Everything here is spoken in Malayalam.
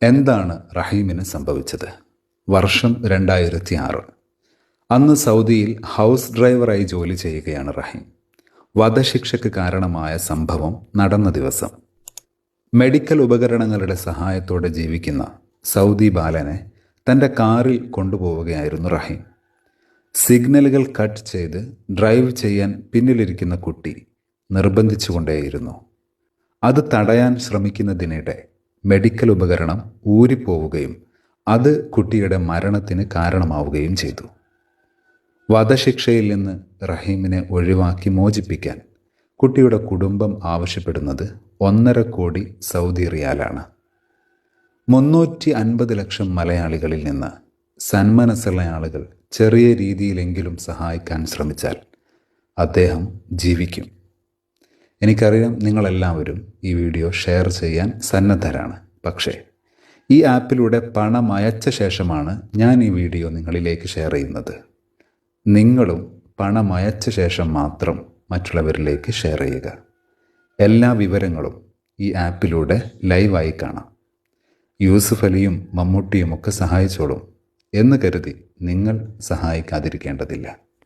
എന്താണ് റഹീമിന് സംഭവിച്ചത്? വർഷം 2006. അന്ന് സൗദിയിൽ ഹൗസ് ഡ്രൈവറായി ജോലി ചെയ്യുകയാണ് റഹീം. വധശിക്ഷയ്ക്ക് കാരണമായ സംഭവം നടന്ന ദിവസം. മെഡിക്കൽ ഉപകരണങ്ങളുടെ സഹായത്തോടെ ജീവിക്കുന്ന സൗദി ബാലനെ തൻ്റെ കാറിൽ കൊണ്ടുപോവുകയായിരുന്നു റഹീം. സിഗ്നലുകൾ കട്ട് ചെയ്ത് ഡ്രൈവ് ചെയ്യാൻ പിന്നിലിരിക്കുന്ന കുട്ടി നിർബന്ധിച്ചുകൊണ്ടേയിരുന്നു. അത് തടയാൻ ശ്രമിക്കുന്നതിനിടെ മെഡിക്കൽ ഉപകരണം ഊരിപ്പോവുകയും അത് കുട്ടിയുടെ മരണത്തിന് കാരണമാവുകയും ചെയ്തു. വധശിക്ഷയിൽ നിന്ന് റഹീമിനെ ഒഴിവാക്കി മോചിപ്പിക്കാൻ കുട്ടിയുടെ കുടുംബം ആവശ്യപ്പെടുന്നത് 1.5 കോടി സൗദി റിയാലാണ്. 350 ലക്ഷം മലയാളികളിൽ നിന്ന് സന്മനസ്സുള്ള ആളുകൾ ചെറിയ രീതിയിലെങ്കിലും സഹായിക്കാൻ ശ്രമിച്ചാൽ അദ്ദേഹം ജീവിക്കും. എനിക്കറിയാം നിങ്ങളെല്ലാവരും ഈ വീഡിയോ ഷെയർ ചെയ്യാൻ സന്നദ്ധരാണ്. പക്ഷേ ഈ ആപ്പിലൂടെ പണം അയച്ച ശേഷമാണ് ഞാൻ ഈ വീഡിയോ നിങ്ങളിലേക്ക് ഷെയർ ചെയ്യുന്നത്. നിങ്ങളും പണം അയച്ച ശേഷം മാത്രം മറ്റുള്ളവരിലേക്ക് ഷെയർ ചെയ്യുക. എല്ലാ വിവരങ്ങളും ഈ ആപ്പിലൂടെ ലൈവായി കാണാം. യൂസുഫ് അലിയും മമ്മൂട്ടിയുമൊക്കെ സഹായിച്ചോളും എന്ന് കരുതി നിങ്ങൾ സഹായിക്കാതിരിക്കേണ്ടതില്ല.